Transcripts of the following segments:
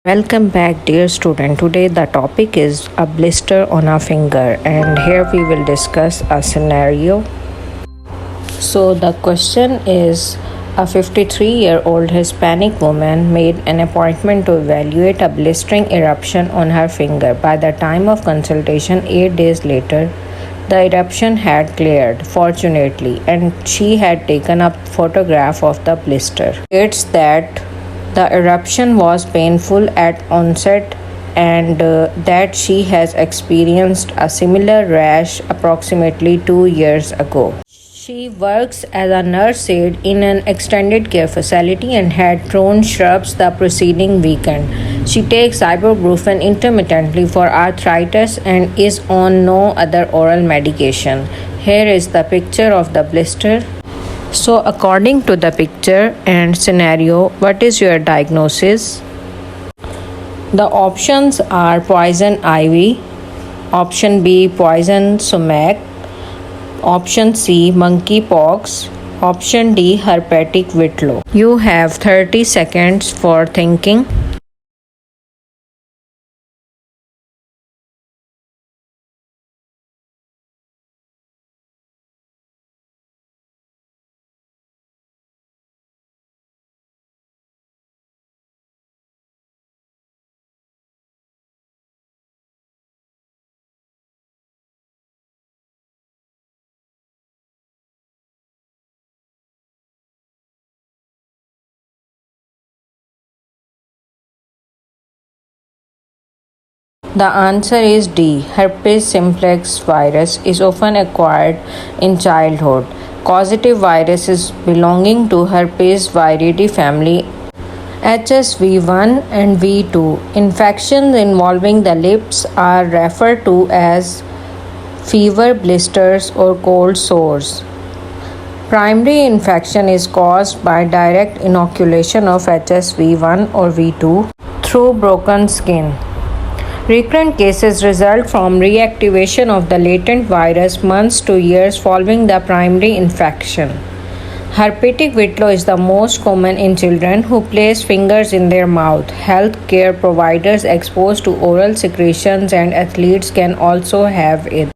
Welcome back, dear student. Today the topic is a blister on a finger, and here we will discuss a scenario. So, the question is, a 53-year-old Hispanic woman made an appointment to evaluate a blistering eruption on her finger. By the time of consultation, 8 days later, the eruption had cleared, fortunately, and she had taken a photograph of the blister. It's that the eruption was painful at onset and that she has experienced a similar rash approximately 2 years ago. She works as a nurse aide in an extended care facility and had thrown shrubs the preceding weekend. She takes ibuprofen intermittently for arthritis and is on no other oral medication. Here is the picture of the blister. So, according to the picture and scenario, what is your diagnosis? The options are poison ivy, option B poison sumac, option C monkeypox, option D herpetic whitlow. You have 30 seconds for thinking. The answer is D. Herpes simplex virus is often acquired in childhood. Causative viruses belonging to herpes viridae family HSV1 and V2. Infections involving the lips are referred to as fever, blisters, or cold sores. Primary infection is caused by direct inoculation of HSV1 or V2 through broken skin. Recurrent cases result from reactivation of the latent virus months to years following the primary infection. Herpetic whitlow is the most common in children who place fingers in their mouth. Healthcare providers exposed to oral secretions and athletes can also have it.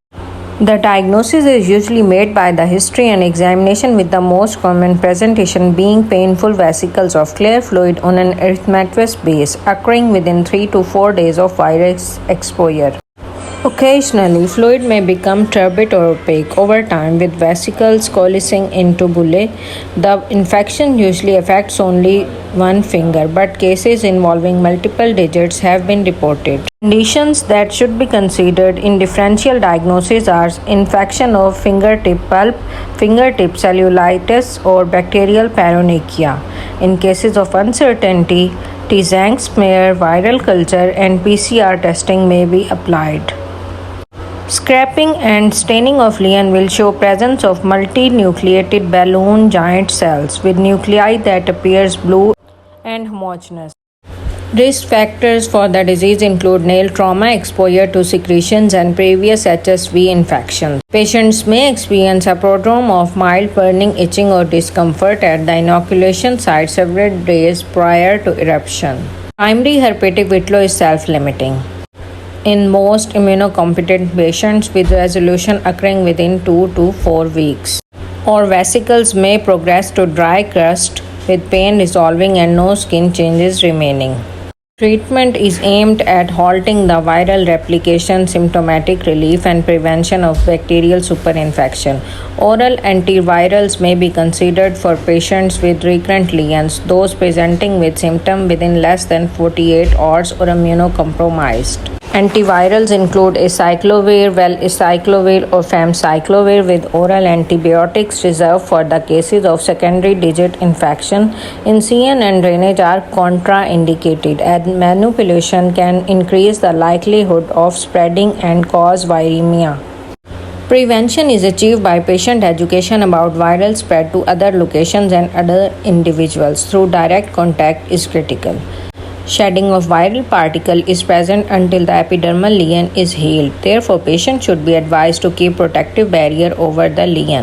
The diagnosis is usually made by the history and examination, with the most common presentation being painful vesicles of clear fluid on an erythematous base occurring within 3 to 4 days of virus exposure. Occasionally, fluid may become turbid or opaque over time, with vesicles coalescing into bullae. The infection usually affects only one finger, but cases involving multiple digits have been reported. Conditions that should be considered in differential diagnosis are infection of fingertip pulp, fingertip cellulitis, or bacterial paronychia. In cases of uncertainty, T-Zang smear, viral culture, and PCR testing may be applied. Scraping and staining of lien will show presence of multinucleated balloon giant cells with nuclei that appears blue and homogeneous. Risk factors for the disease include nail trauma, exposure to secretions, and previous HSV infections. Patients may experience a prodrome of mild burning, itching, or discomfort at the inoculation site several days prior to eruption. Primary herpetic whitlow is self-limiting in most immunocompetent patients, with resolution occurring within 2 to 4 weeks. Or vesicles may progress to dry crust with pain resolving and no skin changes remaining. Treatment is aimed at halting the viral replication, symptomatic relief, and prevention of bacterial superinfection. Oral antivirals may be considered for patients with recurrent lesions, those presenting with symptoms within less than 48 hours or immunocompromised. Antivirals include acyclovir, valacyclovir, or famciclovir, with oral antibiotics reserved for the cases of secondary digit infection. Incision and drainage are contraindicated, as manipulation can increase the likelihood of spreading and cause viremia. Prevention is achieved by patient education about viral spread to other locations and other individuals through direct contact is critical. Shedding of viral particle is present until the epidermal lesion is healed. Therefore, patients should be advised to keep protective barrier over the lesion.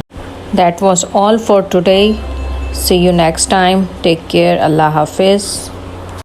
That was all for today. See you next time. Take care. Allah Hafiz.